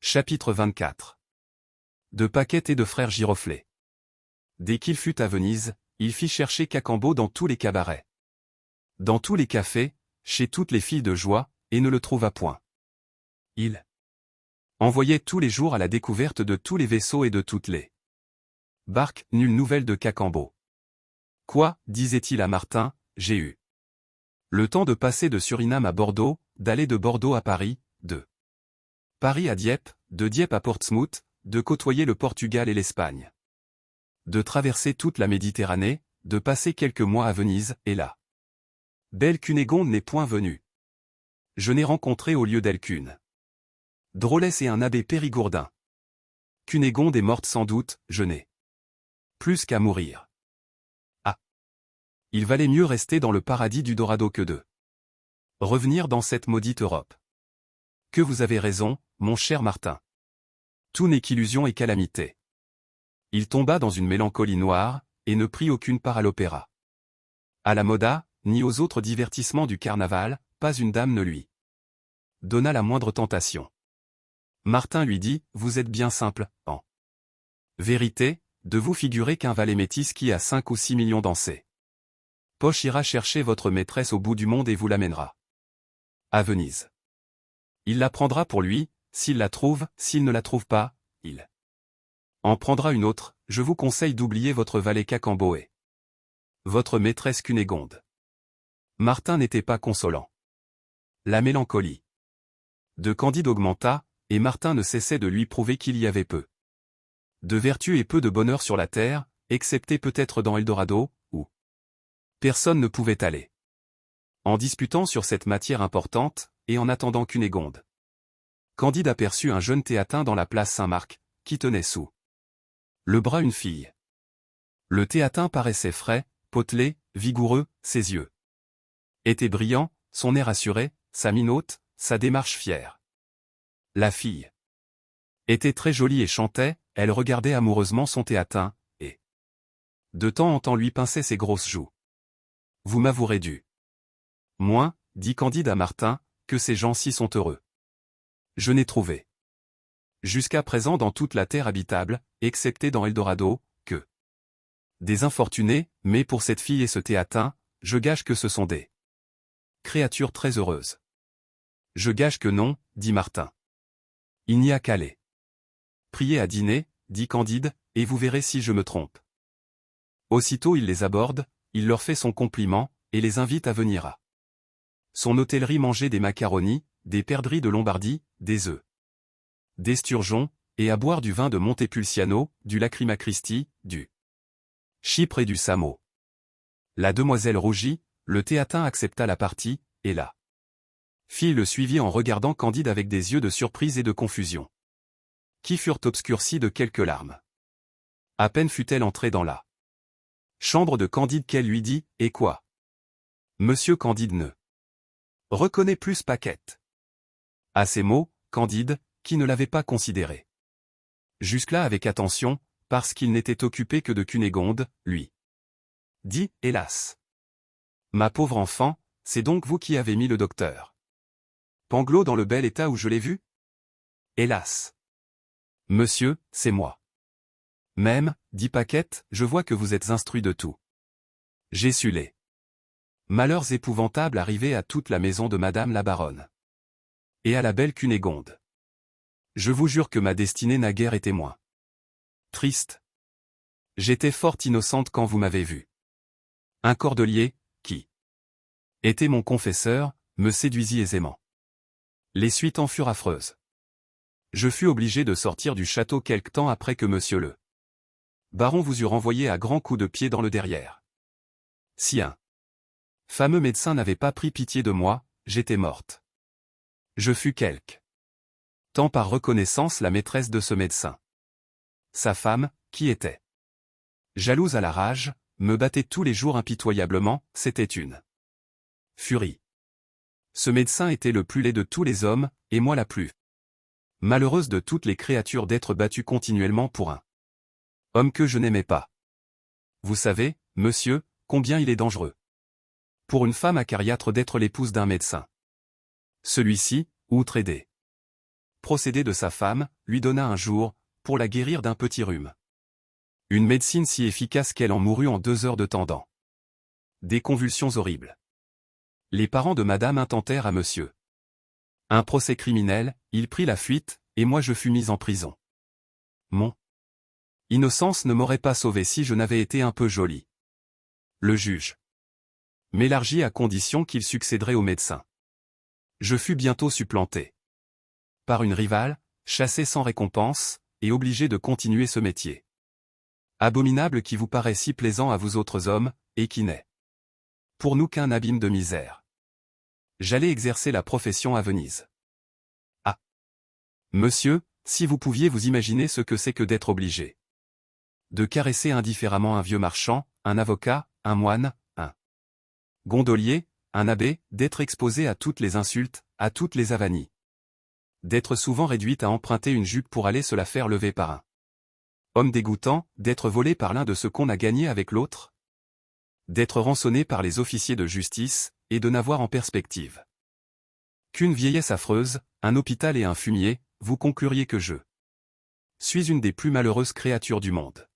Chapitre 24. De Paquette et de frère Giroflée. Dès qu'il fut à Venise, il fit chercher Cacambo dans tous les cabarets, dans tous les cafés, chez toutes les filles de joie, et ne le trouva point. Il envoyait tous les jours à la découverte de tous les vaisseaux et de toutes les barques, nulle nouvelle de Cacambo. Quoi, disait-il à Martin, j'ai eu le temps de passer de Suriname à Bordeaux, d'aller de Bordeaux à Paris, de Paris à Dieppe, de Dieppe à Portsmouth, de côtoyer le Portugal et l'Espagne, de traverser toute la Méditerranée, de passer quelques mois à Venise, et là. Belle Cunégonde n'est point venue. Je n'ai rencontré au lieu d'elle qu'une drôlesse et un abbé Périgourdin. Cunégonde est morte sans doute, je n'ai plus qu'à mourir. Ah! Il valait mieux rester dans le paradis du Dorado que de revenir dans cette maudite Europe. Que vous avez raison, mon cher Martin. Tout n'est qu'illusion et calamité. Il tomba dans une mélancolie noire, et ne prit aucune part à l'opéra. À la moda, ni aux autres divertissements du carnaval, pas une dame ne lui donna la moindre tentation. Martin lui dit, vous êtes bien simple, en vérité, de vous figurer qu'un valet métis qui a 5 ou 6 millions dans ses poches ira chercher votre maîtresse au bout du monde et vous l'amènera à Venise. Il la prendra pour lui, s'il la trouve, s'il ne la trouve pas, il en prendra une autre. Je vous conseille d'oublier votre valet Cacambo et votre maîtresse Cunégonde. Martin n'était pas consolant. La mélancolie de Candide augmenta, et Martin ne cessait de lui prouver qu'il y avait peu de vertu et peu de bonheur sur la terre, excepté peut-être dans Eldorado, où personne ne pouvait aller. En disputant sur cette matière importante, et en attendant Cunégonde, Candide aperçut un jeune théatin dans la place Saint-Marc, qui tenait sous le bras une fille. Le théatin paraissait frais, potelé, vigoureux, ses yeux étaient brillants, son air assuré, sa mine haute, sa démarche fière. La fille était très jolie et chantait, elle regardait amoureusement son théatin, et de temps en temps lui pinçait ses grosses joues. Vous m'avouerez du moins, dit Candide à Martin, que ces gens-ci sont heureux. Je n'ai trouvé jusqu'à présent dans toute la terre habitable, excepté dans Eldorado, que des infortunés, mais pour cette fille et ce théatin, je gage que ce sont des créatures très heureuses. Je gage que non, dit Martin. Il n'y a qu'à les prier à dîner, dit Candide, et vous verrez si je me trompe. Aussitôt il les aborde, il leur fait son compliment, et les invite à venir à son hôtellerie manger des macaronis, des perdrix de Lombardie, des œufs d'esturgeon, et à boire du vin de Montepulciano, du Lacrima Christi, du Chypre et du Samo. La demoiselle rougit, le théatin accepta la partie, et la fille le suivit en regardant Candide avec des yeux de surprise et de confusion, qui furent obscurcis de quelques larmes. À peine fut-elle entrée dans la chambre de Candide qu'elle lui dit, « Et quoi? Monsieur Candide ne reconnaît plus Paquette. » À ces mots, Candide, qui ne l'avait pas considéré jusque-là avec attention, parce qu'il n'était occupé que de Cunégonde, lui dit, « Hélas! Ma pauvre enfant, c'est donc vous qui avez mis le docteur Pangloss dans le bel état où je l'ai vu? Hélas! Monsieur, c'est moi. Même, dit Paquette, je vois que vous êtes instruit de tout. J'ai su les malheurs épouvantables arrivés à toute la maison de Madame la Baronne. Et à la belle Cunégonde. Je vous jure que ma destinée naguère était moins triste. J'étais fort innocente quand vous m'avez vu. Un cordelier, qui était mon confesseur, me séduisit aisément. Les suites en furent affreuses. Je fus obligé de sortir du château quelque temps après que monsieur le baron vous eût renvoyé à grands coups de pied dans le derrière. Si un fameux médecin n'avait pas pris pitié de moi, j'étais morte. Je fus quelque temps par reconnaissance la maîtresse de ce médecin. Sa femme, qui était jalouse à la rage, me battait tous les jours impitoyablement, c'était une furie. Ce médecin était le plus laid de tous les hommes, et moi la plus malheureuse de toutes les créatures d'être battue continuellement pour un homme que je n'aimais pas. Vous savez, monsieur, combien il est dangereux pour une femme acariâtre d'être l'épouse d'un médecin. Celui-ci, outre aider procédé de sa femme, lui donna un jour, pour la guérir d'un petit rhume. Une médecine si efficace qu'elle en mourut en 2 heures de tendant. Des convulsions horribles. Les parents de madame intentèrent à monsieur un procès criminel, il prit la fuite, et moi je fus mis en prison. Mon innocence ne m'aurait pas sauvé si je n'avais été un peu joli. Le juge m'élargit à condition qu'il succéderait au médecin. Je fus bientôt supplanté par une rivale, chassé sans récompense, et obligé de continuer ce métier abominable qui vous paraît si plaisant à vous autres hommes, et qui n'est pour nous qu'un abîme de misère. J'allais exercer la profession à Venise. Ah! Monsieur, si vous pouviez vous imaginer ce que c'est que d'être obligé de caresser indifféremment un vieux marchand, un avocat, un moine, un gondolier, un abbé, d'être exposé à toutes les insultes, à toutes les avanies. D'être souvent réduite à emprunter une jupe pour aller se la faire lever par un homme dégoûtant, d'être volé par l'un de ceux qu'on a gagné avec l'autre, d'être rançonné par les officiers de justice, et de n'avoir en perspective qu'une vieillesse affreuse, un hôpital et un fumier, vous concluriez que je suis une des plus malheureuses créatures du monde.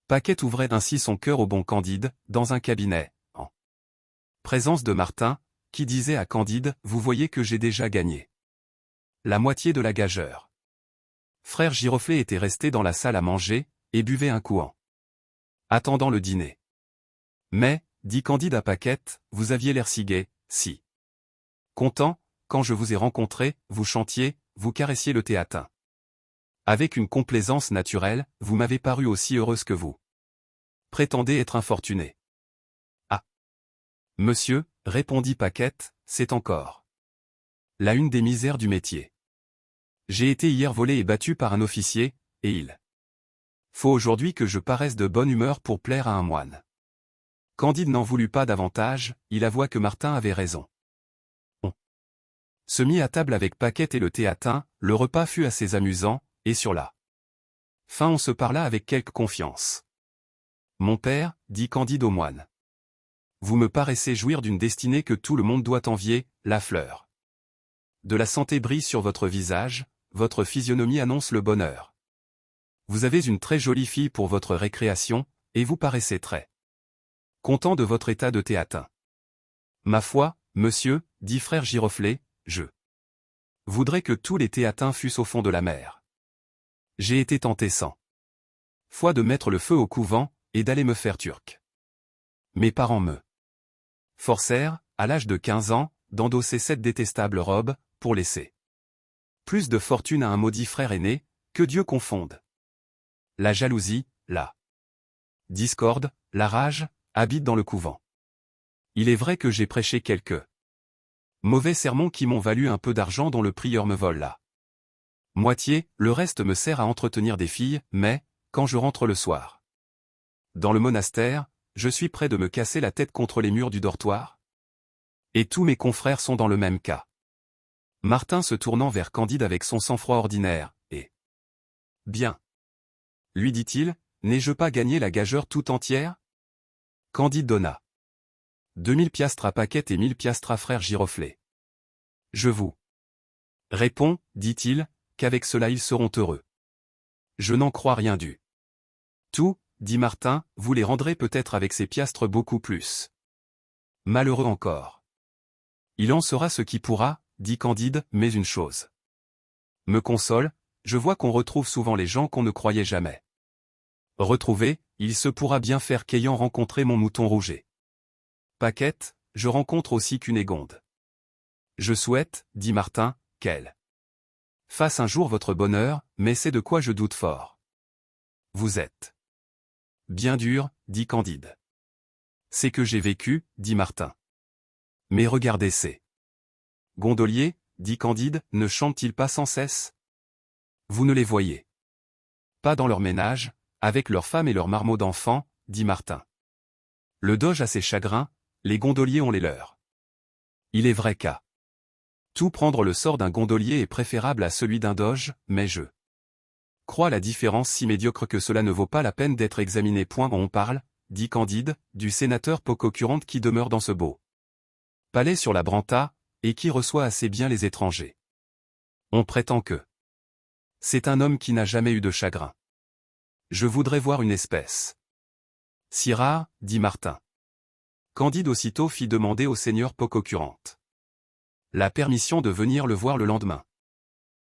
Paquette ouvrait ainsi son cœur au bon Candide, dans un cabinet, en présence de Martin, qui disait à Candide, vous voyez que j'ai déjà gagné la moitié de la gageure. Frère Giroflée était resté dans la salle à manger, et buvait un coup en attendant le dîner. Mais, dit Candide à Paquette, vous aviez l'air si gai, si content, quand je vous ai rencontré, vous chantiez, vous caressiez le théatin. Avec une complaisance naturelle, vous m'avez paru aussi heureuse que vous prétendez être infortuné. Ah! Monsieur, répondit Paquette, c'est encore la une des misères du métier. J'ai été hier volé et battu par un officier, et il faut aujourd'hui que je paraisse de bonne humeur pour plaire à un moine. Candide n'en voulut pas davantage, il avoua que Martin avait raison. On se mit à table avec Paquette et le théatin, le repas fut assez amusant, et sur la fin on se parla avec quelque confiance. Mon père, dit Candide au moine, vous me paraissez jouir d'une destinée que tout le monde doit envier, la fleur de la santé brille sur votre visage, votre physionomie annonce le bonheur. Vous avez une très jolie fille pour votre récréation, et vous paraissez très content de votre état de théatin. Ma foi, monsieur, dit frère Giroflée, je voudrais que tous les théatins fussent au fond de la mer. J'ai été tenté 100 fois de mettre le feu au couvent, et d'aller me faire turc. Mes parents me forcèrent, à l'âge de 15 ans, d'endosser cette détestable robe, pour laisser plus de fortune à un maudit frère aîné, que Dieu confonde. La jalousie, la discorde, la rage, habitent dans le couvent. Il est vrai que j'ai prêché quelques mauvais sermons qui m'ont valu un peu d'argent dont le prieur me vole la moitié, le reste me sert à entretenir des filles, mais, quand je rentre le soir dans le monastère, je suis près de me casser la tête contre les murs du dortoir. Et tous mes confrères sont dans le même cas. Martin se tournant vers Candide avec son sang-froid ordinaire, et « Bien. » lui dit-il, « n'ai-je pas gagné la gageure tout entière ?» Candide donna 2000 piastres à Paquette et 1000 piastres à frère Giroflée. « Je vous réponds, dit-il, qu'avec cela ils seront heureux. Je n'en crois rien du tout, dit Martin, vous les rendrez peut-être avec ces piastres beaucoup plus malheureux encore. Il en sera ce qui pourra, dit Candide, mais une chose me console, je vois qu'on retrouve souvent les gens qu'on ne croyait jamais retrouver, il se pourra bien faire qu'ayant rencontré mon mouton rouget Paquette, je rencontre aussi Cunégonde. Je souhaite, dit Martin, qu'elle fasse un jour votre bonheur, mais c'est de quoi je doute fort. Vous êtes bien dur, dit Candide. C'est que j'ai vécu, dit Martin. Mais regardez ces gondoliers, dit Candide, ne chantent-ils pas sans cesse? Vous ne les voyez pas dans leur ménage, avec leurs femmes et leurs marmots d'enfants, dit Martin. Le doge a ses chagrins, les gondoliers ont les leurs. Il est vrai qu'à tout prendre le sort d'un gondolier est préférable à celui d'un doge, mais je crois la différence si médiocre que cela ne vaut pas la peine d'être examiné. On parle, dit Candide, du sénateur Pococurante qui demeure dans ce beau palais sur la Branta, et qui reçoit assez bien les étrangers. On prétend que c'est un homme qui n'a jamais eu de chagrin. Je voudrais voir une espèce si rare, dit Martin. Candide aussitôt fit demander au seigneur Pococurante la permission de venir le voir le lendemain.